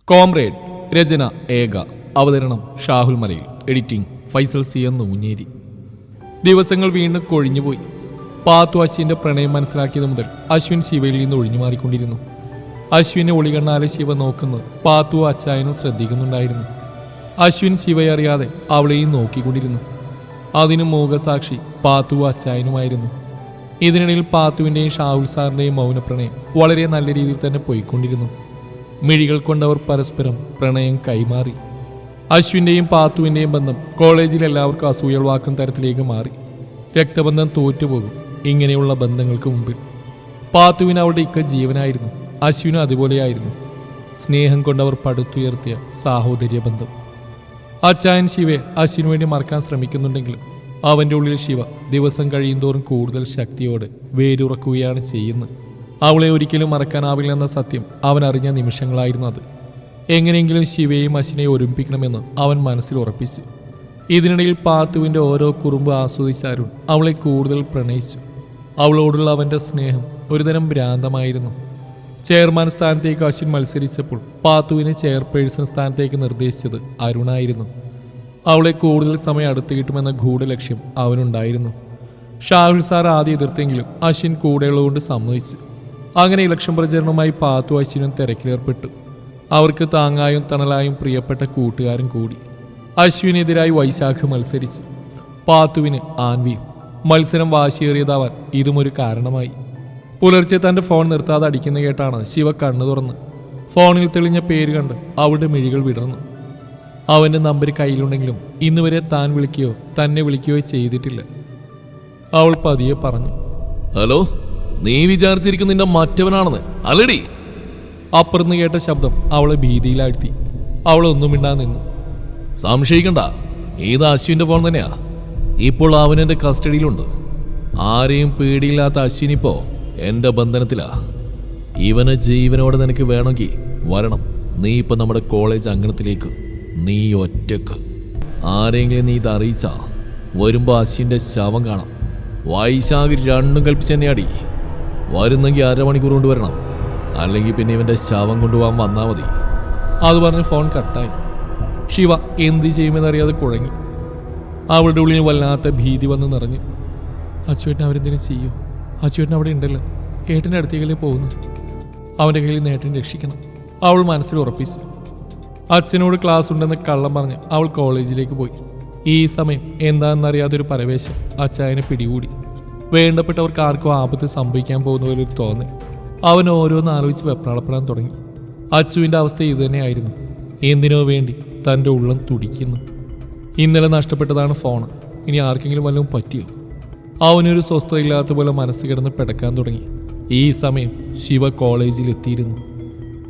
Comrade. രചന ഏക. അവതരണം ഷാഹുൽ മലയിൽ. എഡിറ്റിംഗ് ഫൈസൽ സി എന്ന് ഊഞ്ഞേരി. ദിവസങ്ങൾ വീണ്ടും കൊഴിഞ്ഞുപോയി. പാത്തു അശ്വിന്റെ പ്രണയം മനസ്സിലാക്കിയത് മുതൽ അശ്വിൻ ശിവയിൽ നിന്ന് ഒഴിഞ്ഞു മാറിക്കൊണ്ടിരുന്നു. അശ്വിനെ ഒളികണ്ണാലെ ശിവ നോക്കുന്നത് പാത്തു അച്ചായനും ശ്രദ്ധിക്കുന്നുണ്ടായിരുന്നു. അശ്വിൻ ശിവയെ അറിയാതെ അവളെയും നോക്കിക്കൊണ്ടിരുന്നു. അതിന് മൂകസാക്ഷി പാത്തു അച്ചായനുമായിരുന്നു. ഇതിനിടയിൽ പാത്തുവിൻ്റെയും ഷാഹുൽ സാറിൻ്റെയും മൗനപ്രണയം വളരെ നല്ല രീതിയിൽ തന്നെ പോയിക്കൊണ്ടിരുന്നു. മിഴികൾ കൊണ്ടവർ പരസ്പരം പ്രണയം കൈമാറി. അശ്വിൻ്റെയും പാത്തുവിൻ്റെയും ബന്ധം കോളേജിൽ എല്ലാവർക്കും അസൂയൾവാക്കുന്ന തരത്തിലേക്ക് മാറി. രക്തബന്ധം തോറ്റുപോകും ഇങ്ങനെയുള്ള ബന്ധങ്ങൾക്ക് മുമ്പിൽ. പാത്തുവിന് അവളുടെ ഇക്ക ജീവനായിരുന്നു. അശ്വിനും അതുപോലെയായിരുന്നു. സ്നേഹം കൊണ്ടവർ പടുത്തുയർത്തിയ സാഹോദര്യ ബന്ധം. അച്ചായൻ ശിവയെ അശ്വിനു വേണ്ടി മറക്കാൻ ശ്രമിക്കുന്നുണ്ടെങ്കിലും അവൻ്റെ ഉള്ളിൽ ശിവ ദിവസം കഴിയുന്തോറും കൂടുതൽ ശക്തിയോടെ വേരുറക്കുകയാണ് ചെയ്യുന്നത്. അവളെ ഒരിക്കലും മറക്കാനാവില്ലെന്ന സത്യം അവൻ അറിഞ്ഞ നിമിഷങ്ങളായിരുന്നു അത്. എങ്ങനെയെങ്കിലും ശിവയെയും അശ്വിനെയും ഒരുമിപ്പിക്കണമെന്ന് അവൻ മനസ്സിൽ ഉറപ്പിച്ചു. ഇതിനിടയിൽ പാത്തുവിൻ്റെ ഓരോ കുറുമ്പ് ആസ്വദിച്ച അരുൺ അവളെ കൂടുതൽ പ്രണയിച്ചു. അവളോടുള്ള അവൻ്റെ സ്നേഹം ഒരുതരം ഭ്രാന്തമായിരുന്നു. ചെയർമാൻ സ്ഥാനത്തേക്ക് അശ്വിൻ മത്സരിച്ചപ്പോൾ പാത്തുവിനെ ചെയർപേഴ്സൺ സ്ഥാനത്തേക്ക് നിർദ്ദേശിച്ചത് അരുണായിരുന്നു. അവളെ കൂടുതൽ സമയം അടുത്ത് കിട്ടുമെന്ന ഗൂഢലക്ഷ്യം അവനുണ്ടായിരുന്നു. ഷാഹുൽ സാർ ആദ്യം എതിർത്തെങ്കിലും അശ്വിൻ കൂടെയുള്ളതുകൊണ്ട് സമ്മതിച്ചു. അങ്ങനെ ഇലക്ഷൻ പ്രചരണവുമായി പാത്തു അശ്വിനും തിരക്കിലേർപ്പെട്ടു. അവർക്ക് താങ്ങായും തണലായും പ്രിയപ്പെട്ട കൂട്ടുകാരും കൂടി. അശ്വിനെതിരായി വൈശാഖ് മത്സരിച്ചു. പാത്തുവിന് ആൻവിയും. മത്സരം വാശിയേറിയതാവാൻ ഇതും ഒരു കാരണമായി. പുലർച്ചെ തൻ്റെ ഫോൺ നിർത്താതെ അടിക്കുന്ന കേട്ടാണ് ശിവ കണ്ണു തുറന്ന്. ഫോണിൽ തെളിഞ്ഞ പേര് കണ്ട് അവളുടെ മിഴികൾ വിടർന്നു. അവൻ്റെ നമ്പർ കയ്യിലുണ്ടെങ്കിലും ഇന്നുവരെ താൻ വിളിക്കുകയോ തന്നെ വിളിക്കുകയോ ചെയ്തിട്ടില്ല. അവൾ പതിയെ പറഞ്ഞു, ഹലോ, നീ വിചാരിച്ചിരിക്കുന്ന നിന്റെ മറ്റവനാണെന്ന് അല്ലടി. അപ്പുറന്ന് കേട്ട ശബ്ദം അവളെ ഭീതിയിലാഴ്ത്തി. അവളൊന്നും മിണ്ടാൻ നിന്നു. സംശയിക്കണ്ട, ഇത് അശ്വിന്റെ ഫോൺ തന്നെയാ. ഇപ്പോൾ അവൻ എൻ്റെ കസ്റ്റഡിയിലുണ്ട്. ആരെയും പേടിയില്ലാത്ത അശ്വിനിപ്പോ എൻ്റെ ബന്ധനത്തിലാ. ഇവന് ജീവനോടെ നിനക്ക് വേണമെങ്കിൽ വരണം. നീ ഇപ്പൊ നമ്മുടെ കോളേജ് അങ്കണത്തിലേക്ക്, നീ ഒറ്റക്ക്. ആരെങ്കിലും നീ ഇത് അറിയിച്ചാ വരുമ്പോ അശ്വിന്റെ ശവം കാണാം. വൈശാഖ് രണ്ടും കൽപ്പിച്ച് തന്നെയാടി. വരുന്നെങ്കിൽ അരമണിക്കൂർ കൊണ്ട് വരണം, അല്ലെങ്കിൽ പിന്നെ ഇവന്റെ ശവം കൊണ്ടുപോകാൻ വന്നാൽ മതി. അത് പറഞ്ഞ് ഫോൺ കട്ടായി. ശിവ എന്ത് ചെയ്യുമെന്നറിയാതെ കുഴങ്ങി. അവളുടെ ഉള്ളിൽ വല്ലാത്ത ഭീതി വന്ന് നിറഞ്ഞു. അച്ചുവേട്ടൻ അവരെന്തിനും ചെയ്യൂ. അച്ചുവേട്ടൻ അവിടെ ഉണ്ടല്ലോ, ഏട്ടൻ്റെ അടുത്തേക്കല്ലേ പോകുന്നു. അവൻ്റെ കയ്യിൽ നിന്ന് ഏട്ടനെ രക്ഷിക്കണം, അവൾ മനസ്സിൽ ഉറപ്പിച്ചു. അച്ഛനോട് ക്ലാസ് ഉണ്ടെന്ന് കള്ളം പറഞ്ഞ് അവൾ കോളേജിലേക്ക് പോയി. ഈ സമയം എന്താണെന്നറിയാതൊരു പരവേശം അച്ചായനെ പിടികൂടി. വേണ്ടപ്പെട്ടവർക്ക് ആർക്കും ആപത്ത് സംഭവിക്കാൻ പോകുന്ന പോലെ ഒരു തോന്നൽ. അവൻ ഓരോന്ന് ആലോചിച്ച് വെപ്രാളപ്പെടാൻ തുടങ്ങി. അച്ചുവിൻ്റെ അവസ്ഥ ഇതുതന്നെയായിരുന്നു. എന്തിനോ വേണ്ടി തൻ്റെ ഉള്ളം തുടിക്കുന്നു. ഇന്നലെ നഷ്ടപ്പെട്ടതാണ് ഫോൺ. ഇനി ആർക്കെങ്കിലും വല്ലതും പറ്റിയോ? അവനൊരു സ്വസ്ഥതയില്ലാത്ത പോലെ മനസ്സ് കിടന്ന് പിടക്കാൻ തുടങ്ങി. ഈ സമയം ശിവ കോളേജിൽ എത്തിയിരുന്നു.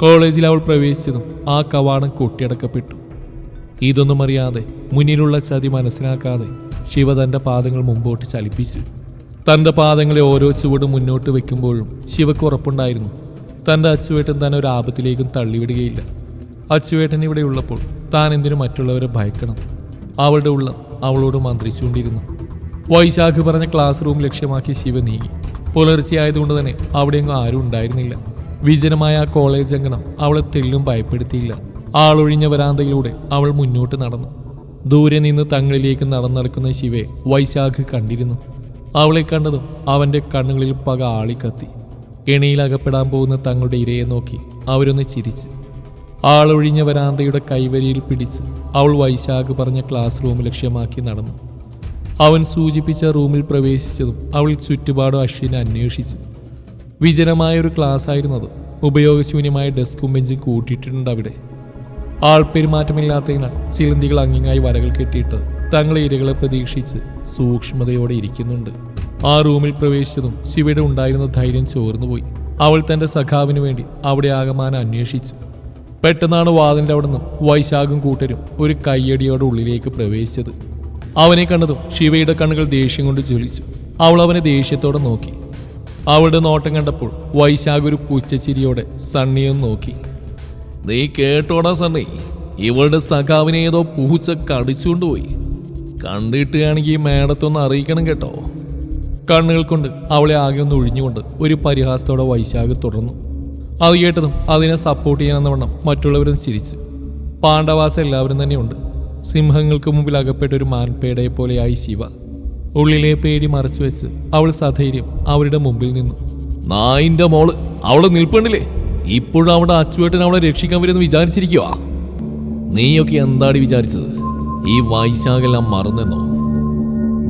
കോളേജിൽ അവൾ പ്രവേശിച്ചതും ആ കവാടം കൊട്ടിയടക്കപ്പെട്ടു. ഇതൊന്നും അറിയാതെ, മുന്നിലുള്ള ചതി മനസ്സിലാക്കാതെ ശിവ തൻ്റെ പാദങ്ങൾ മുമ്പോട്ട് ചലിപ്പിച്ചു. തൻ്റെ പാദങ്ങളെ ഓരോ ചുവടും മുന്നോട്ട് വെക്കുമ്പോഴും ശിവക്ക് ഉറപ്പുണ്ടായിരുന്നു തൻ്റെ അച്ചുവേട്ടൻ തന്നെ ഒരു ആപത്തിലേക്കും തള്ളിവിടുകയില്ല. അച്ചുവേട്ടൻ ഇവിടെ ഉള്ളപ്പോൾ താൻ എന്തിനു മറ്റുള്ളവരെ ഭയക്കണം? അവളുടെ ഉള്ളം അവളോട് മന്ത്രിച്ചുകൊണ്ടിരുന്നു. വൈശാഖ് പറഞ്ഞ ക്ലാസ് റൂം ലക്ഷ്യമാക്കി ശിവ നീങ്ങി. പുലർച്ചെയായതുകൊണ്ട് തന്നെ അവിടെയെങ്ങും ആരും ഉണ്ടായിരുന്നില്ല. വിജനമായ ആ കോളേജ് അങ്കണം അവളെ തെല്ലും ഭയപ്പെടുത്തിയില്ല. ആളൊഴിഞ്ഞ വരാന്തയിലൂടെ അവൾ മുന്നോട്ട് നടന്നു. ദൂരെ നിന്ന് തങ്ങളിലേക്ക് നടക്കുന്ന ശിവയെ വൈശാഖ് കണ്ടിരുന്നു. അവളെ കണ്ടതും അവൻ്റെ കണ്ണുകളിൽ പക ആളിക്കത്തി. കെണിയിലകപ്പെടാൻ പോകുന്ന തങ്ങളുടെ ഇരയെ നോക്കി അവരൊന്ന് ചിരിച്ചു. ആളൊഴിഞ്ഞ വരാന്തയുടെ കൈവരിയിൽ പിടിച്ച് അവൾ വൈശാഖ് പറഞ്ഞ ക്ലാസ് റൂം ലക്ഷ്യമാക്കി നടന്നു. അവൻ സൂചിപ്പിച്ച റൂമിൽ പ്രവേശിച്ചതും അവൾ ചുറ്റുപാടും അശ്വിനെ അന്വേഷിച്ചു. വിജനമായൊരു ക്ലാസ് ആയിരുന്നത്. ഉപയോഗശൂന്യമായ ഡെസ്കും ബെഞ്ചും കൂട്ടിയിട്ടുണ്ട് അവിടെ. ആൾപ്പെരുമാറ്റമില്ലാത്തതിനാൽ ചിലന്തികൾ അങ്ങിങ്ങായി വരകൾ കെട്ടിയിട്ട് തങ്ങളെ ഇരകളെ പ്രതീക്ഷിച്ച് സൂക്ഷ്മതയോടെ ഇരിക്കുന്നുണ്ട്. ആ റൂമിൽ പ്രവേശിച്ചതും ശിവയുടെ ഉണ്ടായിരുന്ന ധൈര്യം ചോർന്നുപോയി. അവൾ തൻ്റെ സഖാവിന് വേണ്ടി അവിടെ ആകമാനം അന്വേഷിച്ചു. പെട്ടെന്നാണ് വാതിലിൻ്റെ അവിടെ നിന്നും വൈശാഖും കൂട്ടരും ഒരു കയ്യടിയോടെ ഉള്ളിലേക്ക് പ്രവേശിച്ചത്. അവനെ കണ്ടതും ശിവയുടെ കണ്ണുകൾ ദേഷ്യം കൊണ്ട് ജ്വലിച്ചു. അവൾ അവനെ ദേഷ്യത്തോടെ നോക്കി. അവളുടെ നോട്ടം കണ്ടപ്പോൾ വൈശാഖ് ഒരു പുച്ഛച്ചിരിയോടെ സണ്ണിയും നോക്കി. നീ കേട്ടോടാ സണ്ണി, ഇവളുടെ സഖാവിനെ ഏതോ പൂച്ച കടിച്ചുകൊണ്ടുപോയി. കണ്ടിട്ടാണെങ്കിൽ മേഡത്തൊന്ന് അറിയിക്കണം കേട്ടോ. കണ്ണുകൾ കൊണ്ട് അവളെ ആകെ ഒന്ന് ഒഴിഞ്ഞുകൊണ്ട് ഒരു പരിഹാസത്തോടെ വൈശാഖ് തുടർന്നു. അത് കേട്ടതും അതിനെ സപ്പോർട്ട് ചെയ്യാനെന്ന വണ്ണം മറ്റുള്ളവരും ചിരിച്ചു. പാണ്ഡവാസ എല്ലാവരും തന്നെയുണ്ട്. സിംഹങ്ങൾക്ക് മുമ്പിൽ അകപ്പെട്ട ഒരു മാൻപേടയെ പോലെയായി ശിവ. ഉള്ളിലെ പേടി മറച്ചു വെച്ച് അവൾ സധൈര്യം അവരുടെ മുമ്പിൽ നിന്നു. നായിന്റെ മോള് അവളെ നിൽപ്പണ്ടില്ലേ? ഇപ്പോഴും അവിടെ അച്ചുവേട്ടൻ അവളെ രക്ഷിക്കാൻ വരുമെന്ന് വിചാരിച്ചിരിക്കുവാ. നീയൊക്കെ എന്താടി വിചാരിച്ചത്? ഈ വൈശാഖെല്ലാം മറന്നെന്നോ?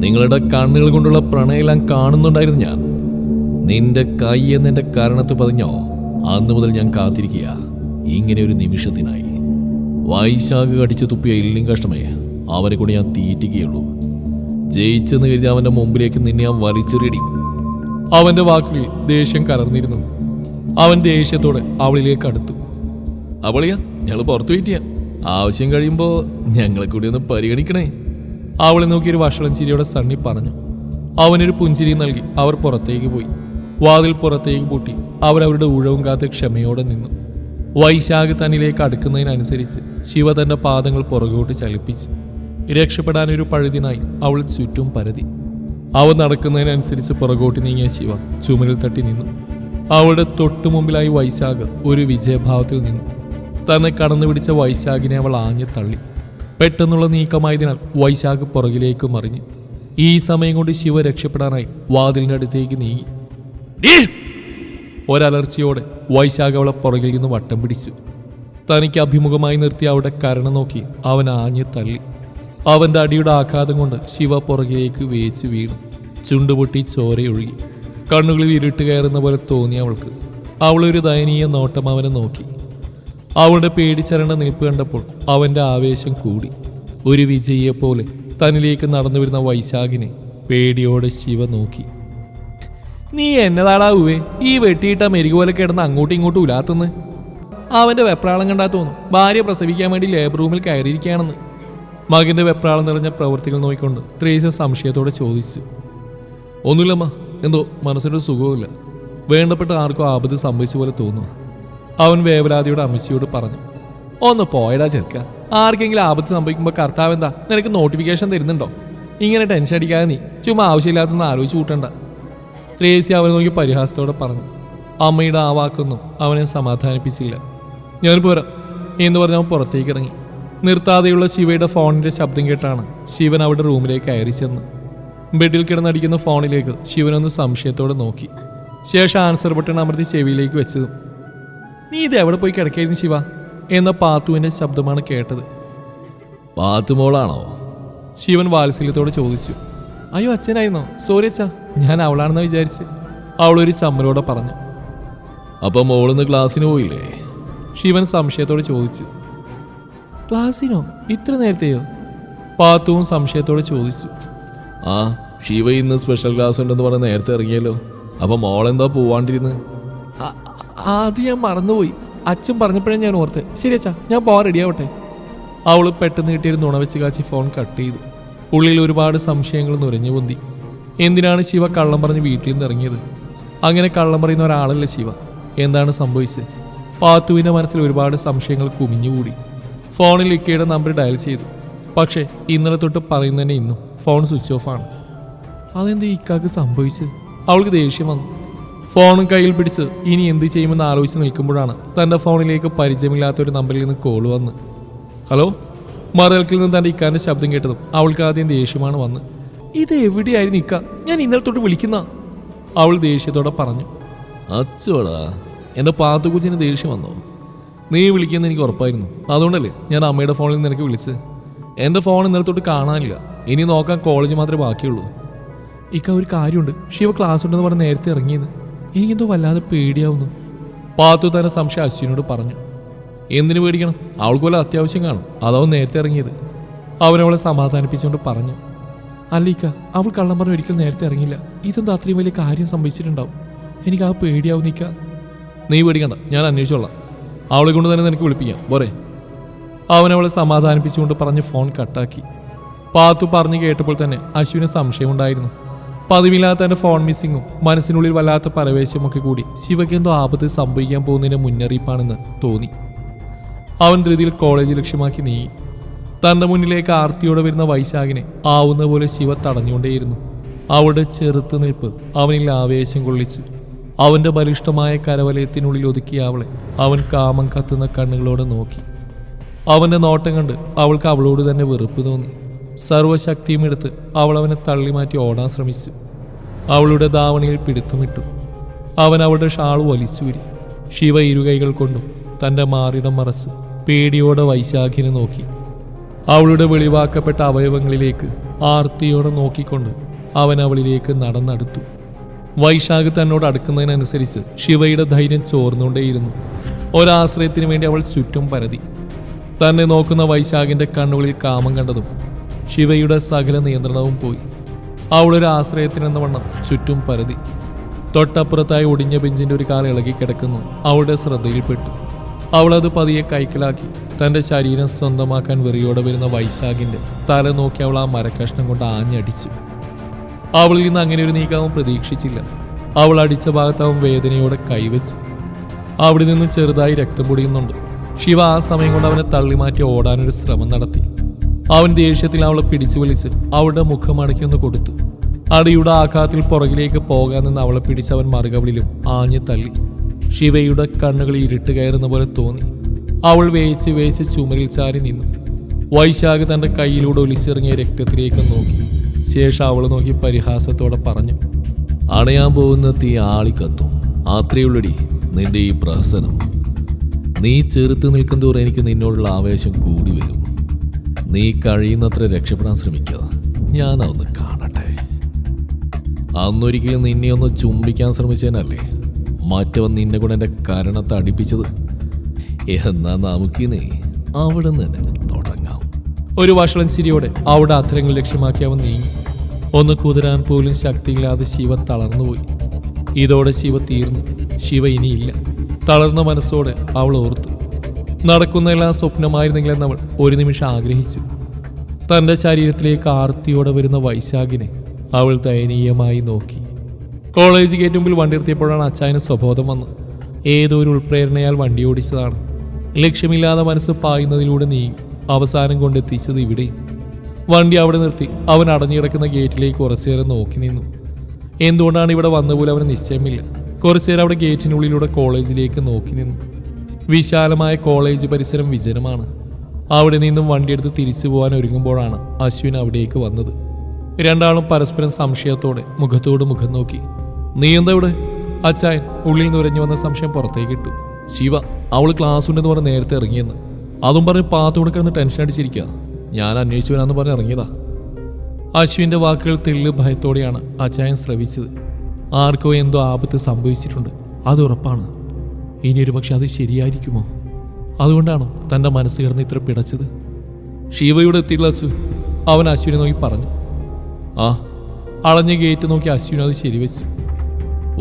നിങ്ങളുടെ കണ്ണുകൾ കൊണ്ടുള്ള പ്രണയെല്ലാം കാണുന്നുണ്ടായിരുന്നു ഞാൻ. നിന്റെ കൈ എന്നെന്റെ കാരണത്ത് പതിഞ്ഞോ അന്ന് മുതൽ ഞാൻ കാത്തിരിക്കുക ഇങ്ങനെ ഒരു നിമിഷത്തിനായി. വൈശാഖ് കടിച്ചു തുപ്പിയ ഇല്ലിം കഷ്ടമേ അവരെ കൂടി ഞാൻ തീറ്റിക്കുകയുള്ളൂ. ജയിച്ചെന്ന് കരുതി അവന്റെ മുമ്പിലേക്ക് നിന്നെ ഞാൻ വലിച്ചെറിയടി. അവന്റെ വാക്കുകളിൽ ദേഷ്യം കലർന്നിരുന്നു. അവൻ ദേഷ്യത്തോടെ അവളിലേക്ക് അടുത്തു. അവളിയാ ഞങ്ങൾ പുറത്തു വെയിറ്റ് ചെയ്യാം. ആവശ്യം കഴിയുമ്പോ ഞങ്ങളെ കൂടി ഒന്ന് പരിഗണിക്കണേ. അവളെ നോക്കിയൊരു വഷളം ചിരിയോടെ സണ്ണി പറഞ്ഞു. അവനൊരു പുഞ്ചിരി നൽകി അവർ പുറത്തേക്ക് പോയി. വാതിൽ പുറത്തേക്ക് പൂട്ടി അവരവരുടെ ഊഴവും കാത്ത് ക്ഷമയോടെ നിന്നു. വൈശാഖ് തന്നിലേക്ക് അടുക്കുന്നതിനനുസരിച്ച് ശിവ തന്റെ പാദങ്ങൾ പുറകോട്ട് ചലിപ്പിച്ചു. രക്ഷപ്പെടാനൊരു പഴുതിനായി അവൾ ചുറ്റും പരതി. അവൻ നടക്കുന്നതിനനുസരിച്ച് പുറകോട്ട് നീങ്ങിയ ശിവ ചുമരിൽ തട്ടി നിന്നു. അവളുടെ തൊട്ടു മുമ്പിലായി വൈശാഖ് ഒരു വിജയഭാവത്തിൽ നിന്നു. തന്നെ കടന്നു പിടിച്ച വൈശാഖിനെ അവൾ ആഞ്ഞു തള്ളി. പെട്ടെന്നുള്ള നീക്കമായതിനാൽ വൈശാഖ് പുറകിലേക്ക് മറിഞ്ഞു. ഈ സമയം കൊണ്ട് ശിവ രക്ഷപ്പെടാനായി വാതിലിന്റെ അടുത്തേക്ക് നീങ്ങി. ഒരലർച്ചയോടെ വൈശാഖ് അവളെ പുറകിൽ നിന്ന് വട്ടം പിടിച്ചു. തനിക്ക് അഭിമുഖമായി നിർത്തി അവളുടെ കരണ നോക്കി അവൻ ആഞ്ഞു തള്ളി. അവന്റെ അടിയുടെ ആഘാതം കൊണ്ട് ശിവ പുറകിലേക്ക് വേച്ചു വീണു. ചുണ്ടുപൊട്ടി ചോരയൊഴുകി. കണ്ണുകളിൽ ഇരുട്ട് കയറുന്ന പോലെ തോന്നി അവൾക്ക്. അവളൊരു ദയനീയ നോട്ടം അവനെ നോക്കി. അവളുടെ പേടിച്ചരണ്ട നിൽപ്പ് കണ്ടപ്പോൾ അവന്റെ ആവേശം കൂടി. ഒരു വിജയിയെപ്പോലെ തന്നിലേക്ക് നടന്നു വരുന്ന വൈശാഖിനെ പേടിയോടെ ശിവ നോക്കി. നീ എന്നതാടാവേ ഈ വെട്ടിയിട്ട മെരുക് പോലെ കിടന്ന് അങ്ങോട്ടും ഇങ്ങോട്ടും ഉലാത്തുന്ന്? അവന്റെ വെപ്രാളം കണ്ടാ തോന്നും ഭാര്യ പ്രസവിക്കാൻ വേണ്ടി ലേബർ റൂമിൽ കയറിയിരിക്കുകയാണെന്ന്. മകന്റെ വെപ്രാളം നിറഞ്ഞ പ്രവൃത്തികൾ നോക്കിക്കൊണ്ട് ത്രേസ്യ സംശയത്തോടെ ചോദിച്ചു. ഒന്നുമില്ലമ്മ, എന്തോ മനസ്സിനൊരു സുഖവുമില്ല. വേണ്ടപ്പെട്ട ആർക്കും ആപത്ത് സംഭവിച്ച പോലെ തോന്നുക. അവൻ വേവലാതിയോട് അമ്മച്ചിയോട് പറഞ്ഞു. ഒന്ന് പോയടാ ചെറുക്ക. ആർക്കെങ്കിലും ആപത്ത് സംഭവിക്കുമ്പോൾ കർത്താവ് എന്താ നിനക്ക് നോട്ടിഫിക്കേഷൻ തരുന്നുണ്ടോ? ഇങ്ങനെ ടെൻഷൻ അടിക്കാതെ നീ ചുമ്മാ ആവശ്യമില്ലാത്തൊന്നും ആലോചിച്ച് കൂട്ടണ്ട. ത്രേസ്യ അവനെ നോക്കി പരിഹാസത്തോടെ പറഞ്ഞു. അമ്മയുടെ ആ വാക്കൊന്നും അവനെ സമാധാനിപ്പിച്ചില്ല. ഞാൻ പോരാ എന്ന് പറഞ്ഞ് അവൻ പുറത്തേക്ക് ഇറങ്ങി. നിർത്താതെയുള്ള ശിവയുടെ ഫോണിന്റെ ശബ്ദം കേട്ടാണ് ശിവൻ അവിടെ റൂമിലേക്ക് കയറി ചെന്ന്. ബെഡിൽ കിടന്നടിക്കുന്ന ഫോണിലേക്ക് ശിവനൊന്ന് സംശയത്തോടെ നോക്കി. ശേഷം ആൻസർ ബട്ടൺ അമർത്തി ചെവിയിലേക്ക് വെച്ചതും. നീ ഇത് എവിടെ പോയി കിടക്കായിരുന്നു ശിവ എന്ന പാത്തുവിന്റെ ശബ്ദമാണ് കേട്ടത്. പാത്തുമോളാണോ? ശിവൻ വാത്സല്യത്തോടെ ചോദിച്ചു. അയ്യോ അച്ഛനായിരുന്നോ? സോറി അച്ഛാ, ഞാൻ അവളാണെന്ന് വിചാരിച്ച് അവളൊരു ചമ്മലോടെ പറഞ്ഞു. അപ്പൊ മോളിന്ന് ക്ലാസ്സിന് പോയില്ലേ? ശിവൻ സംശയത്തോടെ ചോദിച്ചു. ക്ലാസ്സിനോ? ഇത്ര നേരത്തെയോ? പാത്തുവും സംശയത്തോടെ ചോദിച്ചു. ആ, ശിവ ഇന്ന് സ്പെഷ്യൽ ക്ലാസ് ഉണ്ടെന്ന് പറഞ്ഞ് നേരത്തെ ഇറങ്ങിയല്ലോ. അപ്പൊ മോളെന്താ പോവാണ്ടിരുന്ന്? അത് ഞാൻ മറന്നുപോയി. അച്ഛൻ പറഞ്ഞപ്പോഴേ ഞാൻ ഓർത്തെ. ശരി അച്ഛാ, ഞാൻ പോകാൻ റെഡിയാവട്ടെ. അവൾ പെട്ടെന്ന് കിട്ടിയൊരു നുണ വെച്ച് കാച്ചി ഫോൺ കട്ട് ചെയ്തു. ഉള്ളിൽ ഒരുപാട് സംശയങ്ങൾ നുരഞ്ഞു പൊന്തി. എന്തിനാണ് ശിവ കള്ളം പറഞ്ഞ് വീട്ടിൽ നിന്ന് ഇറങ്ങിയത്? അങ്ങനെ കള്ളം പറയുന്ന ഒരാളല്ല ശിവ. എന്താണ് സംഭവിച്ചത്? പാത്തുവിൻ്റെ മനസ്സിൽ ഒരുപാട് സംശയങ്ങൾ കുമിഞ്ഞുകൂടി. ഫോണിൽ ഇക്കയുടെ നമ്പർ ഡയൽ ചെയ്തു. പക്ഷേ ഇന്നലെ തൊട്ട് പറയുന്നതന്നെ ഇന്നും ഫോൺ സ്വിച്ച് ഓഫ് ആണ്. അതെന്താ ഇക്കാക്ക് സംഭവിച്ചത്? അവൾക്ക് ദേഷ്യം വന്നു. ഫോണും കയ്യിൽ പിടിച്ച് ഇനി എന്ത് ചെയ്യുമെന്ന് ആലോചിച്ച് നിൽക്കുമ്പോഴാണ് തൻ്റെ ഫോണിലേക്ക് പരിചയമില്ലാത്ത ഒരു നമ്പറിൽ നിന്ന് കോൾ വന്ന്. ഹലോ. മറുകൾക്കിൽ നിന്ന് തൻ്റെ ഇക്കാൻ്റെ ശബ്ദം കേട്ടതും അവൾക്ക് ആദ്യം ദേഷ്യമാണ് വന്ന്. ഇത് എവിടെയായിരുന്നു ഇക്ക? ഞാൻ ഇന്നലെ തൊട്ട് വിളിക്കുന്ന അവൾ ദേഷ്യത്തോടെ പറഞ്ഞു. അച്ചോടാ, എൻ്റെ പാത്തുകുച്ചിന് ദേഷ്യം വന്നോ? നീ വിളിക്കുമെന്ന് എനിക്ക് ഉറപ്പായിരുന്നു. അതുകൊണ്ടല്ലേ ഞാൻ അമ്മയുടെ ഫോണിൽ നിന്ന് നിനക്ക് വിളിച്ച്. എൻ്റെ ഫോൺ ഇന്നലെ തൊട്ട് കാണാനില്ല. ഇനി നോക്കാൻ കോളേജ് മാത്രമേ ബാക്കിയുള്ളൂ. ഇക്ക ഒരു കാര്യമുണ്ട്. ശിവ ക്ലാസ് ഉണ്ടെന്ന് പറഞ്ഞ് നേരത്തെ ഇറങ്ങിയെന്ന്. എനിക്കെന്തോ വല്ലാതെ പേടിയാവുന്നു. പാത്തു തന്നെ സംശയം അശ്വിനോട് പറഞ്ഞു. എന്തിനു പേടിക്കണം? അവൾക്ക് വല്ല അത്യാവശ്യം കാണും. അതാവും നേരത്തെ ഇറങ്ങിയത്. അവനവളെ സമാധാനിപ്പിച്ചുകൊണ്ട് പറഞ്ഞു. അല്ലീക്ക, അവൾ കള്ളം പറഞ്ഞ് ഒരിക്കലും നേരത്തെ ഇറങ്ങിയില്ല. ഇതെന്താ അത്രയും വലിയ കാര്യം സംഭവിച്ചിട്ടുണ്ടാവും. എനിക്ക് ആ പേടിയാവും. നിൽക്ക, നീ പേടിക്കണ്ട, ഞാൻ അന്വേഷിച്ചോളാം. അവളെ കൊണ്ട് തന്നെ നിനക്ക് വിളിപ്പിക്കാം പോരെ? അവനവളെ സമാധാനിപ്പിച്ചുകൊണ്ട് പറഞ്ഞ് ഫോൺ കട്ടാക്കി. പാത്തു പറഞ്ഞു കേട്ടപ്പോൾ തന്നെ അശ്വിന് സംശയമുണ്ടായിരുന്നു. പതിവില്ലാത്ത എൻ്റെ ഫോൺ മിസ്സിങ്ങും മനസ്സിനുള്ളിൽ വല്ലാത്ത പരവേശമൊക്കെ കൂടി ശിവയ്ക്ക് എന്തോ ആപത്ത് സംഭവിക്കാൻ പോകുന്നതിൻ്റെ മുന്നറിയിപ്പാണെന്ന് തോന്നി. അവൻ ധൃതിയിൽ കോളേജ് ലക്ഷ്യമാക്കി നീങ്ങി. തൻ്റെ മുന്നിലേക്ക് ആർത്തിയോടെ വരുന്ന വൈശാഖിനെ ആവുന്ന പോലെ ശിവ തടഞ്ഞുകൊണ്ടേയിരുന്നു. അവളുടെ ചെറുത്ത് നിൽപ്പ് അവനിൽ ആവേശം കൊള്ളിച്ചു. അവന്റെ ബലിഷ്ഠമായ കരവലയത്തിനുള്ളിൽ ഒതുക്കിയ അവളെ അവൻ കാമം കത്തുന്ന കണ്ണുകളോടെ നോക്കി. അവന്റെ നോട്ടം കണ്ട് അവൾക്ക് അവളോട് തന്നെ വെറുപ്പ് തോന്നി. സർവശക്തിയും എടുത്ത് അവൾ അവനെ തള്ളി മാറ്റി ഓടാൻ ശ്രമിച്ചു. അവളുടെ ധാവണിയിൽ പിടുത്തമിട്ടു. അവൻ അവളുടെ ഷാള് വലിച്ചൂരി. ശിവ ഇരുകൈകൾ കൊണ്ടും തൻ്റെ മാറിടം മറച്ച് പേടിയോടെ വൈശാഖിനെ നോക്കി. അവളുടെ വെളിവാക്കപ്പെട്ട അവയവങ്ങളിലേക്ക് ആർത്തിയോടെ നോക്കിക്കൊണ്ട് അവൻ അവളിലേക്ക് നടന്നടുത്തു. വൈശാഖ് തന്നോട് അടുക്കുന്നതിനനുസരിച്ച് ശിവയുടെ ധൈര്യം ചോർന്നുകൊണ്ടേയിരുന്നു. ഒരാശ്രയത്തിന് വേണ്ടി അവൾ ചുറ്റും പരതി. തന്നെ നോക്കുന്ന വൈശാഖിന്റെ കണ്ണുകളിൽ കാമം കണ്ടതും ശിവയുടെ സകല നിയന്ത്രണവും പോയി. അവളൊരു ആശ്രയത്തിനെന്ന വണ്ണം ചുറ്റും പരതി. തൊട്ടപ്പുറത്തായി ഒടിഞ്ഞ ബെഞ്ചിന്റെ ഒരു കാൽ ഇളകി കിടക്കുന്നു അവളുടെ ശ്രദ്ധയിൽപ്പെട്ടു. അവളത് പതിയെ കൈക്കലാക്കി തന്റെ ശരീരം സ്വന്തമാക്കാൻ വെറിയോടെ വരുന്ന വൈശാഖിന്റെ തല നോക്കി അവൾ ആ മരക്കഷ്ണം കൊണ്ട് ആഞ്ഞടിച്ചു. അവളിൽ നിന്ന് അങ്ങനെ ഒരു നീക്കം പ്രതീക്ഷിച്ചില്ല. അവൾ അടിച്ച ഭാഗത്ത് അവൻ വേദനയോടെ കൈവച്ചു. അവിടെ നിന്നും ചെറുതായി രക്തം പൊടിയുന്നുണ്ട്. ശിവ ആ സമയം കൊണ്ട് അവനെ തള്ളിമാറ്റി ഓടാനൊരു ശ്രമം നടത്തി. അവൻ ദേഷ്യത്തിൽ അവളെ പിടിച്ചു വലിച്ച് അവളുടെ മുഖം അടയ്ക്കൊന്ന് കൊടുത്തു. അടിയുടെ ആഘാതത്തിൽ പുറകിലേക്ക് പോകാൻ നിന്ന് അവളെ പിടിച്ചവൻ മറുകവിളിലും ആഞ്ഞു തള്ളി. ശിവയുടെ കണ്ണുകൾ ഇരുട്ട് കയറുന്ന പോലെ തോന്നി. അവൾ വേയിച്ച് വേയിച്ച് ചുമരിൽ ചാരി നിന്നു. വൈശാഖ് തന്റെ കയ്യിലൂടെ ഒലിച്ചിറങ്ങിയ രക്തത്തിലേക്ക് നോക്കി. ശേഷം അവൾ നോക്കി പരിഹാസത്തോടെ പറഞ്ഞു, അണയാൻ പോകുന്ന തീ ആളിക്കത്തും. അത്രയുള്ളടി നിന്റെ ഈ പ്രഹസനം. നീ ചെറുത്ത് നിൽക്കുന്തോറും എനിക്ക് നിന്നോടുള്ള ആവേശം കൂടി വരും. നീ കഴിയുന്നത്ര രക്ഷപ്പെടാൻ ശ്രമിക്കുക. ഞാനതൊന്ന് കാണട്ടെ. അന്നൊരിക്കലും നിന്നെ ഒന്ന് ചുംബിക്കാൻ ശ്രമിച്ചതിനല്ലേ മറ്റവൻ നിന്നെ കൊണ്ട് എൻ്റെ കരണത്തെ അടുപ്പിച്ചത്. എന്നാ നമുക്കിനി അവിടെ നിന്ന് തന്നെ തുടങ്ങാം. ഒരു വഷളൻ ചിരിയോടെ അവിടെ അത്തരങ്ങൾ ലക്ഷ്യമാക്കി അവൻ നീങ്ങി. ഒന്ന് കുതിരാൻ പോലും ശക്തിയില്ലാതെ ശിവ തളർന്നുപോയി. ഇതോടെ ശിവ തീർന്നു. ശിവ ഇനിയില്ല. തളർന്ന മനസ്സോടെ അവൾ ഓർത്തു. നടക്കുന്നതെല്ലാം സ്വപ്നമായിരുന്നെങ്കിലെന്ന് അവൾ ഒരു നിമിഷം ആഗ്രഹിച്ചു. തൻ്റെ ശരീരത്തിലേക്ക് ആർത്തിയോടെ വരുന്ന വൈശാഖിനെ അവൾ ദയനീയമായി നോക്കി. കോളേജ് ഗേറ്റ് മുമ്പിൽ വണ്ടി നിർത്തിയപ്പോഴാണ് അച്ചായന് സ്വബോധം വന്നത്. ഏതോ ഒരു ഉൾപ്രേരണയാൽ വണ്ടി ഓടിച്ചതാണ്. ലക്ഷ്യമില്ലാതെ മനസ്സ് പായുന്നതിലൂടെ നീങ്ങി അവസാനം കൊണ്ടെത്തിച്ചത് ഇവിടെയും. വണ്ടി അവിടെ നിർത്തി അവൻ അടഞ്ഞുകിടക്കുന്ന ഗേറ്റിലേക്ക് കുറച്ചുനേരം നോക്കി നിന്നു. എന്തുകൊണ്ടാണ് ഇവിടെ വന്നപോലെ അവന് നിശ്ചയമില്ല. കുറച്ചുനേരം അവിടെ ഗേറ്റിനുള്ളിലൂടെ കോളേജിലേക്ക് നോക്കി നിന്നു. വിശാലമായ കോളേജ് പരിസരം വിജനമാണ്. അവിടെ നിന്നും വണ്ടിയെടുത്ത് തിരിച്ചു പോകാൻ ഒരുങ്ങുമ്പോഴാണ് അശ്വിൻ അവിടേക്ക് വന്നത്. രണ്ടാളും പരസ്പരം സംശയത്തോടെ മുഖത്തോട് മുഖം നോക്കി. നീ എന്താ ഇവിടെ? അച്ചായൻ ഉള്ളിൽ നുരഞ്ഞു വന്ന സംശയം പുറത്തേക്ക് ഇട്ടു. ശിവ, അവള് ക്ലാസ് ഉണ്ടെന്ന് പറഞ്ഞ് നേരത്തെ ഇറങ്ങിയെന്ന്. അതും പറഞ്ഞ് പാത്ത് കൊടുക്കുന്ന ടെൻഷൻ അടിച്ചിരിക്കുക. ഞാൻ അന്വേഷിച്ചു വരാമെന്ന് പറഞ്ഞ് ഇറങ്ങിയതാ. അശ്വിന്റെ വാക്കുകൾ തെള്ളു ഭയത്തോടെയാണ് അച്ചായൻ ശ്രവിച്ചത്. ആർക്കോ എന്തോ ആപത്ത് സംഭവിച്ചിട്ടുണ്ട്, അത് ഉറപ്പാണ്. ഇനിയൊരു പക്ഷെ അത് ശരിയായിരിക്കുമോ? അതുകൊണ്ടാണോ തൻ്റെ മനസ്സ് കിടന്ന് ഇത്ര പിടച്ചത്? ശിവയുടെ എത്തിയിട്ടുള്ള അച്ചു, അവൻ അശ്വിനെ നോക്കി പറഞ്ഞു. ആ, അളഞ്ഞ ഗേറ്റ് നോക്കി അശ്വിൻ അത് ശരിവെച്ചു.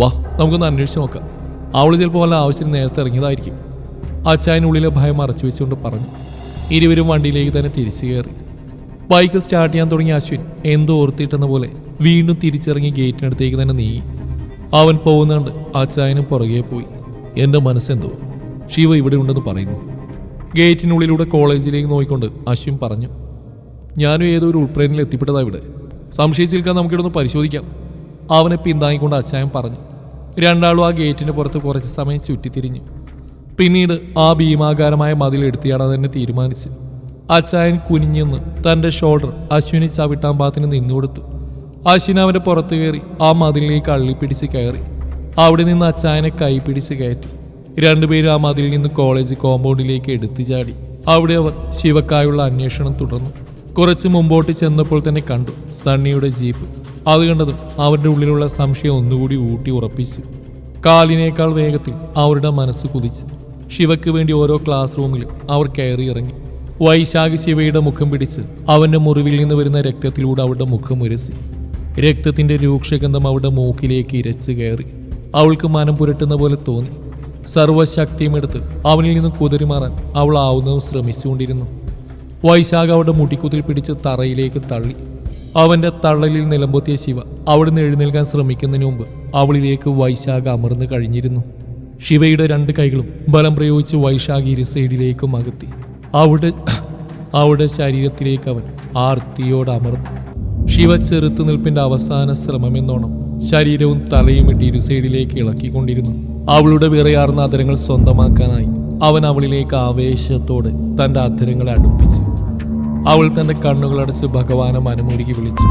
വാ, നമുക്കൊന്ന് അന്വേഷിച്ച് നോക്കാം. അവൾ ചിലപ്പോൾ വല്ല ആവശ്യത്തിന് നേരത്തെ ഇറങ്ങിയതായിരിക്കും. അച്ചായനുള്ളിലെ ഭയം മറച്ചു വെച്ചുകൊണ്ട് പറഞ്ഞു. ഇരുവരും വണ്ടിയിലേക്ക് തന്നെ തിരിച്ചു കയറി. ബൈക്ക് സ്റ്റാർട്ട് ചെയ്യാൻ തുടങ്ങിയ അശ്വിൻ എന്തോ ഓർത്തിട്ടെന്ന പോലെ വീണ്ടും തിരിച്ചിറങ്ങി ഗേറ്റിനടുത്തേക്ക് തന്നെ നീങ്ങി. അവൻ പോകുന്നുണ്ട് അച്ചായനും പുറകെ പോയി. എൻ്റെ മനസ്സെന്തോ ശിവ ഇവിടെ ഉണ്ടെന്ന് പറയുന്നു. ഗേറ്റിനുള്ളിലൂടെ കോളേജിലേക്ക് നോക്കിക്കൊണ്ട് അശ്വിൻ പറഞ്ഞു. ഞാനും ഏതോ ഒരു ഉൾപ്രേരണയിൽ എത്തിപ്പെട്ടതാ ഇവിടെ. സംശയിച്ച് നിൽക്കാൻ നമുക്കിവിടൊന്ന് പരിശോധിക്കാം. അവനെ പിന്താങ്ങിക്കൊണ്ട് അച്ചായൻ പറഞ്ഞു. രണ്ടാളും ആ ഗേറ്റിന് പുറത്ത് കുറച്ച് സമയം ചുറ്റിത്തിരിഞ്ഞു. പിന്നീട് ആ ഭീമാകാരമായ മതിൽ എടുത്തിയാടാൻ തന്നെ തീരുമാനിച്ചു. അച്ചായൻ കുനിഞ്ഞെന്ന് തൻ്റെ ഷോൾഡർ അശ്വിനി ചവിട്ടാൻ പാത്തിന് നിന്നുകൊടുത്തു. അശ്വിൻ അവൻ്റെ പുറത്ത് കയറി ആ മതിലിലേക്ക് അള്ളിപ്പിടിച്ച് കയറി. അവിടെ നിന്ന് അച്ചായനെ കൈപിടിച്ച് കയറ്റി. രണ്ടുപേരും ആ മതിലിൽ നിന്ന് കോളേജ് കോമ്പൗണ്ടിലേക്ക് എടുത്തു ചാടി. അവിടെ അവർ ശിവക്കായുള്ള അന്വേഷണം തുടർന്നു. കുറച്ച് മുമ്പോട്ട് ചെന്നപ്പോൾ തന്നെ കണ്ടു സണ്ണിയുടെ ജീപ്പ്. അത് കണ്ടതും അവരുടെ ഉള്ളിലുള്ള സംശയം ഒന്നുകൂടി ഊട്ടി ഉറപ്പിച്ചു. കാലിനേക്കാൾ വേഗത്തിൽ അവരുടെ മനസ്സ് കുതിച്ചു. ശിവയ്ക്ക് വേണ്ടി ഓരോ ക്ലാസ് റൂമിലും അവർ കയറി ഇറങ്ങി. വൈശാഖ് ശിവയുടെ മുഖം പിടിച്ച് അവൻ്റെ മുറിവിൽ നിന്ന് വരുന്ന രക്തത്തിലൂടെ അവരുടെ മുഖം ഉരസി. രക്തത്തിൻ്റെ രൂക്ഷഗന്ധം അവരുടെ മൂക്കിലേക്ക് ഇരച്ചു കയറി. അവൾക്ക് മനം പുരട്ടുന്ന പോലെ തോന്നി. സർവശക്തിയും എടുത്ത് അവനിൽ നിന്ന് കുതിരിമാറാൻ അവൾ ആവുന്നതും ശ്രമിച്ചുകൊണ്ടിരുന്നു. വൈശാഖ് അവളുടെ മുടിക്കുത്തിൽ പിടിച്ച് തറയിലേക്ക് തള്ളി. അവൻ്റെ തള്ളലിൽ നിലമ്പൊത്തിയ ശിവ അവിടുന്ന് എഴുന്നേൽക്കാൻ ശ്രമിക്കുന്നതിന് മുമ്പ് അവളിലേക്ക് വൈശാഖ് അമർന്നു കഴിഞ്ഞിരുന്നു. ശിവയുടെ രണ്ട് കൈകളും ബലം പ്രയോഗിച്ച് വൈശാഖ് ഇരു സൈഡിലേക്കും അകത്തി. അവളുടെ ശരീരത്തിലേക്ക് അവൻ ആർത്തിയോട് അമർന്നു. ശിവ ചെറുത്തുനിൽപ്പിൻ്റെ അവസാന ശ്രമമെന്നോണം ശരീരവും തലയും ഇട്ട് ഇരു സൈഡിലേക്ക് ഇളക്കിക്കൊണ്ടിരുന്നു. അവളുടെ വിറയാർന്ന അധരങ്ങൾ സ്വന്തമാക്കാനായി അവൻ അവളിലേക്ക് ആവേശത്തോടെ തന്റെ അധരങ്ങളെ അടുപ്പിച്ചു. അവൾ തന്റെ കണ്ണുകളടച്ച് ഭഗവാനെ മനമുരുകി വിളിച്ചു.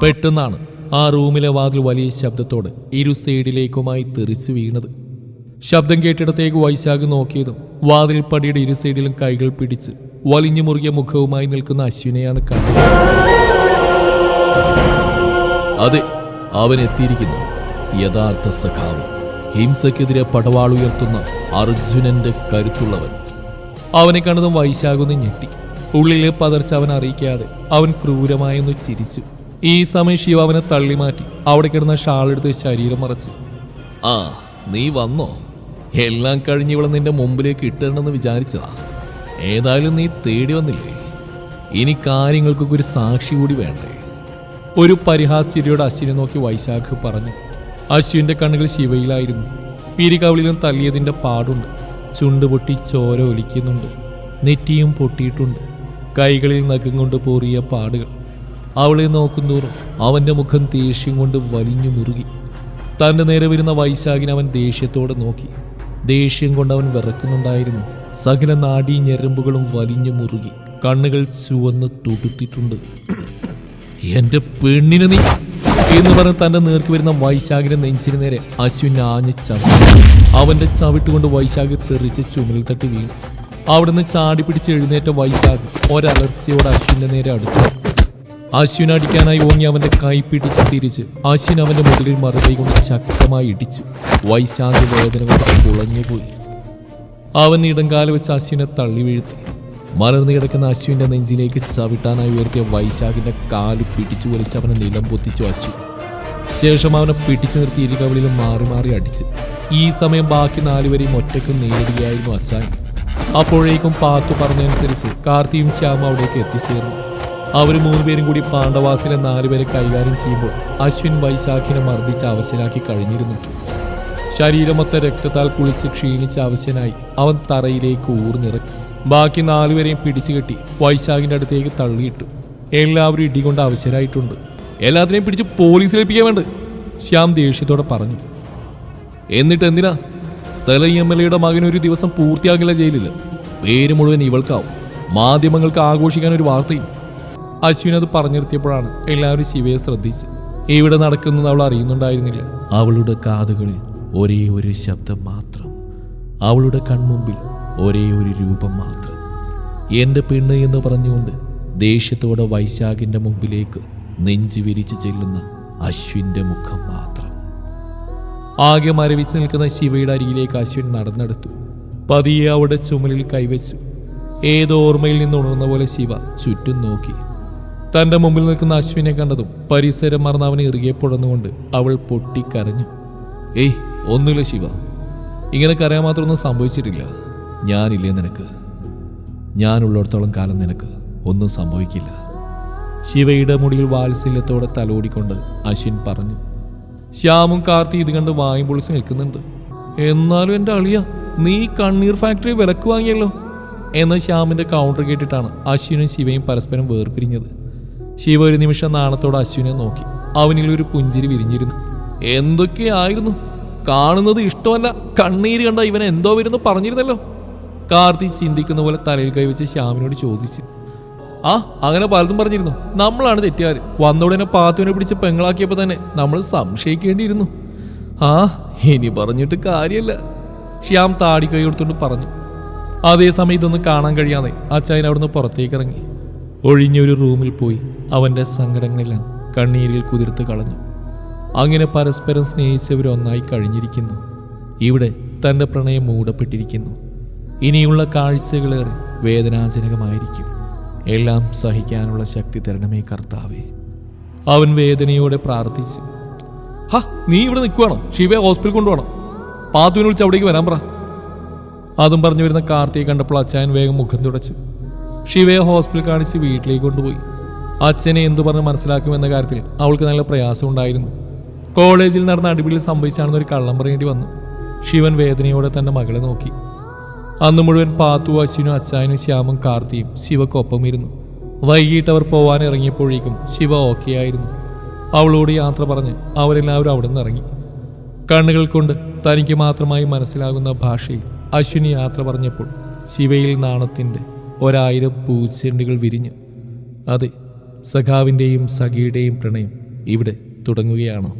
പെട്ടെന്നാണ് ആ റൂമിലെ വാതിൽ വലിയ ശബ്ദത്തോടെ ഇരു സൈഡിലേക്കുമായി തെറിച്ചു വീണത്. ശബ്ദം കേട്ടിടത്തേക്ക് വൈശാഖ് നോക്കിയതും വാതിൽ പടിയുടെ ഇരു സൈഡിലും കൈകൾ പിടിച്ച് വലിഞ്ഞു മുറുകിയ മുഖവുമായി നിൽക്കുന്ന അശ്വിനെയാണ് കണ്ടത്. അതെ, അവൻ എത്തിയിരിക്കുന്നു. യഥാർത്ഥ സഖാവ്, ഹിംസക്കെതിരെ പടവാളുയർത്തുന്ന അർജുനന്റെ കരുത്തുള്ളവൻ. അവനെ കണ്ടതും വൈശാഖൊന്ന് ഞെട്ടി. ഉള്ളിലെ പതർച്ച അവൻ അറിയിക്കാതെ അവൻ ക്രൂരമായൊന്ന് ചിരിച്ചു. ഈ സമയം ശിവ അവനെ തള്ളിമാറ്റി അവിടെ കിടന്ന ഷാളെടുത്ത് ശരീരം മറച്ചു. ആ, നീ വന്നോ? എല്ലാം കഴിഞ്ഞ് ഇവിടെ നിന്റെ മുമ്പിലേക്ക് ഇട്ടിടണമെന്ന് വിചാരിച്ചതാ. ഏതായാലും നീ തേടി വന്നില്ലേ? ഇനി കാര്യങ്ങൾക്കൊക്കെ ഒരു സാക്ഷി കൂടി വേണ്ടേ? ഒരു പരിഹാസ്ചിരിയോട് അശ്വിനെ നോക്കി വൈശാഖ് പറഞ്ഞു. അശ്വിന്റെ കണ്ണുകൾ ശിവയിലായിരുന്നു. ഇരികവിളിലും തല്ലിയതിന്റെ പാടുണ്ട്. ചുണ്ട് പൊട്ടി ചോര ഒലിക്കുന്നുണ്ട്. നെറ്റിയും പൊട്ടിയിട്ടുണ്ട്. കൈകളിൽ നഖം കൊണ്ട് പോറിയ പാടുകൾ. അവളെ നോക്കുന്തോറും അവന്റെ മുഖം ദേഷ്യം കൊണ്ട് വലിഞ്ഞു മുറുകി. തന്റെ നേരെ വരുന്ന വൈശാഖിനെ അവൻ ദേഷ്യത്തോടെ നോക്കി. ദേഷ്യം കൊണ്ട് അവൻ വിറക്കുന്നുണ്ടായിരുന്നു. സകല നാഡീ ഞരമ്പുകളും വലിഞ്ഞു മുറുകി. കണ്ണുകൾ ചുവന്ന് തുടുത്തിട്ടുണ്ട്. എന്റെ പെണ്ണിന് നീ എന്ന് പറഞ്ഞ് തന്റെ നേർക്ക് വരുന്ന വൈശാഖിന്റെ നെഞ്ചിന് നേരെ അശ്വിൻ ആഞ്ഞ് ചവിട്ടി. അവന്റെ ചവിട്ടുകൊണ്ട് വൈശാഖ് തെറിച്ച് ചുമലിൽ തട്ടി വീണു. അവിടുന്ന് ചാടി പിടിച്ച് എഴുന്നേറ്റ വൈശാഖ് ഒരലർച്ചയോടെ അശ്വിന്റെ നേരെ അടുത്തു. അശ്വിൻ അടിക്കാനായി ഓങ്ങി അവന്റെ കൈ പിടിച്ച് തിരിച്ച് അശ്വിൻ അവന്റെ മുകളിൽ മറുകൈ കൊണ്ട് ശക്തമായി ഇടിച്ചു. വൈശാഖ് വേദന കൊണ്ട് കുളഞ്ഞുപോയി. അവൻ ഇടങ്കാല വെച്ച് അശ്വിനെ തള്ളി വീഴ്ത്തി. മലർന്നു കിടക്കുന്ന അശ്വിന്റെ നെഞ്ചിലേക്ക് ചവിട്ടാനായി ഉയർത്തിയ വൈശാഖിന്റെ കാല് പിടിച്ചു വലിച്ച് അവനെ നിലം പൊത്തിച്ചു അശ്വിൻ. ശേഷം അവനെ പിടിച്ചു നിർത്തി ഇരുകവിളിലും മാറി മാറി അടിച്ചു. ഈ സമയം ബാക്കി 4 പേരെയും ഒറ്റയ്ക്ക് നേരിടുകയായിരുന്നു അച്ചായൻ. അപ്പോഴേക്കും പാത്തു പറഞ്ഞതനുസരിച്ച് കാർത്തിയും ശ്യാമും അവിടേക്ക് എത്തിച്ചേർന്നു. അവർ 3 പേരും കൂടി പാണ്ഡവാസിലെ 4 പേരെ കൈകാര്യം ചെയ്യുമ്പോൾ അശ്വിൻ വൈശാഖിനെ മർദ്ദിച്ച് അവശനാക്കി കഴിഞ്ഞിരുന്നു. ശരീരമൊത്ത രക്തത്താൽ കുളിച്ച് ക്ഷീണിച്ച അവശനായി അവൻ തറയിലേക്ക് ഊർന്നിറക്കി. ബാക്കി 4 പേരെയും പിടിച്ചുകെട്ടി വൈശാഖിന്റെ അടുത്തേക്ക് തള്ളിയിട്ടു. എല്ലാവരും ഇടികൊണ്ട് അവശരായിട്ടുണ്ട്. എല്ലാത്തിനെയും പിടിച്ച് പോലീസിൽ ഏൽപ്പിക്കാൻ വേണ്ട, ശ്യാം ദേഷ്യത്തോടെ പറഞ്ഞു. എന്നിട്ട് എന്തിനാ? സ്ഥല MLA മകൻ ഒരു ദിവസം പൂർത്തിയാകില്ല ജയിലിൽ. പേര് മുഴുവൻ ഇവൾക്കാവും. മാധ്യമങ്ങൾക്ക് ആഘോഷിക്കാൻ ഒരു വാർത്തയും. അശ്വിൻ അത് പറഞ്ഞു നിർത്തിയപ്പോഴാണ് എല്ലാവരും ശിവയെ ശ്രദ്ധിച്ച്. ഇവിടെ നടക്കുന്നത് അവൾ അറിയുന്നുണ്ടായിരുന്നില്ല. അവളുടെ കാതുകളിൽ ഒരേ ഒരു ശബ്ദം മാത്രം. അവളുടെ കൺമുമ്പിൽ ഒരേ ഒരു രൂപം മാത്രം. എൻ്റെ പെണ്ണ് എന്ന് പറഞ്ഞുകൊണ്ട് ദേഷ്യത്തോടെ വൈശാഖിന്റെ മുമ്പിലേക്ക് നെഞ്ചു വിരിച്ചു ചെല്ലുന്ന അശ്വിന്റെ മുഖം മാത്രം. ആകെ മരവിച്ച് നിൽക്കുന്ന ശിവയുടെ അരികിലേക്ക് അശ്വിൻ നടന്നെടുത്തു. പതിയെ അവളുടെ ചുമലിൽ കൈവച്ചു. ഏതോ ഓർമ്മയിൽ നിന്ന് ഉണർന്ന പോലെ ശിവ ചുറ്റും നോക്കി. തന്റെ മുമ്പിൽ നിൽക്കുന്ന അശ്വിനെ കണ്ടതും പരിസരം മറന്ന് അവനെ ഇറുകെ പുഴന്നുകൊണ്ട് അവൾ പൊട്ടിക്കരഞ്ഞു. ഏയ്, ഒന്നുമില്ല ശിവ, ഇങ്ങനെ കരയാൻ മാത്രമൊന്നും സംഭവിച്ചിട്ടില്ല. ഞാനില്ലേ നിനക്ക്? ഞാനുള്ളിടത്തോളം കാലം നിനക്ക് ഒന്നും സംഭവിക്കില്ല. ശിവയുടെ മുടിയിൽ വാത്സല്യത്തോടെ തലോടിക്കൊണ്ട് അശ്വിൻ പറഞ്ഞു. ശ്യാമും കാർത്തി ഇത് കണ്ട് വായും പൊളിച്ച് നിൽക്കുന്നുണ്ട്. എന്നാലും എൻ്റെ അളിയ, നീ കണ്ണീർ ഫാക്ടറി വിലക്ക് വാങ്ങിയല്ലോ എന്ന ശ്യാമിന്റെ കൗണ്ടർ കേട്ടിട്ടാണ് അശ്വിനും ശിവയും പരസ്പരം വേർപിരിഞ്ഞത്. ശിവ ഒരു നിമിഷം നാണത്തോടെ അശ്വിനെ നോക്കി. അവനിൽ ഒരു പുഞ്ചിരി വിരിഞ്ഞിരുന്നു. എന്തൊക്കെയായിരുന്നു കാണുന്നത്? ഇഷ്ടമല്ല, കണ്ണീര് കണ്ട ഇവൻ എന്തോ വരുന്നു പറഞ്ഞിരുന്നല്ലോ. കാർത്തി ചിന്തിക്കുന്ന പോലെ തലയിൽ കൈവച്ച് ശ്യാമിനോട് ചോദിച്ചു. ആ, അങ്ങനെ പലതും പറഞ്ഞിരുന്നു. നമ്മളാണ് തെറ്റുകാർ. വന്നോടനെ പാത്തുവിനെ പിടിച്ച് പെങ്ങളാക്കിയപ്പോൾ തന്നെ നമ്മൾ സംശയിക്കേണ്ടിയിരുന്നു. ആ, ഇനി പറഞ്ഞിട്ട് കാര്യമല്ല, ശ്യാം താടി കൈ കൊടുത്തുകൊണ്ട് പറഞ്ഞു. അതേസമയം ഇതൊന്നും കാണാൻ കഴിയാതെ അച്ചായൻ അവിടുന്ന് പുറത്തേക്ക് ഇറങ്ങി. ഒഴിഞ്ഞൊരു റൂമിൽ പോയി അവൻ്റെ സങ്കടങ്ങളെല്ലാം കണ്ണീരിൽ കുതിർത്ത് കളഞ്ഞു. അങ്ങനെ പരസ്പരം സ്നേഹിച്ചവരൊന്നായി കഴിഞ്ഞിരിക്കുന്നു. ഇവിടെ തൻ്റെ പ്രണയം മൂടപ്പെട്ടിരിക്കുന്നു. ഇനിയുള്ള കാഴ്ചകളേറെ വേദനാജനകമായിരിക്കും. എല്ലാം സഹിക്കാനുള്ള ശക്തി തരണമേ കർത്താവേ, അവൻ വേദനയോടെ പ്രാർത്ഥിച്ചു. ഹാ, നീ ഇവിടെ നിൽക്കുവാണോ? ശിവയെ ഹോസ്പിറ്റൽ കൊണ്ടുപോകണം. പാത്തുവിനെ വിളിച്ച് അവിടേക്ക് വരാൻ പറ. അതും പറഞ്ഞു വരുന്ന കാർത്തിയെ കണ്ടപ്പോൾ അച്ചായൻ വേഗം മുഖം തുടച്ചു. ശിവയെ ഹോസ്പിറ്റൽ കാണിച്ച് വീട്ടിലേക്ക് കൊണ്ടുപോയി. അച്ഛനെ എന്തു പറഞ്ഞ് മനസ്സിലാക്കുമെന്ന കാര്യത്തിൽ അവൾക്ക് നല്ല പ്രയാസം ഉണ്ടായിരുന്നു. കോളേജിൽ നടന്ന അടിപിടിയിൽ സംഭവിച്ചാണെന്നൊരു കള്ളം പറയേണ്ടി വന്നു. ശിവൻ വേദനയോടെ തൻ്റെ മകളെ നോക്കി. അന്ന് മുഴുവൻ പാത്തു, അശ്വിനും, അച്ചായനും, ശ്യാമും കാർത്തിയും ശിവക്കൊപ്പം ഇരുന്നു. വൈകിട്ട് അവർ പോവാൻ ഇറങ്ങിയപ്പോഴേക്കും ശിവ ഓക്കെ ആയിരുന്നു. അവളോട് യാത്ര പറഞ്ഞ് അവരെല്ലാവരും അവിടെ നിന്ന് ഇറങ്ങി. കണ്ണുകൾ കൊണ്ട് തനിക്ക് മാത്രമായി മനസ്സിലാകുന്ന ഭാഷയിൽ അശ്വിനി യാത്ര പറഞ്ഞപ്പോൾ ശിവയിൽ നാണത്തിൻ്റെ 1000 പൂച്ചെണ്ടുകൾ വിരിഞ്ഞു. അതെ, സഖാവിൻ്റെയും സഖിയുടെയും പ്രണയം ഇവിടെ തുടങ്ങുകയാണ്.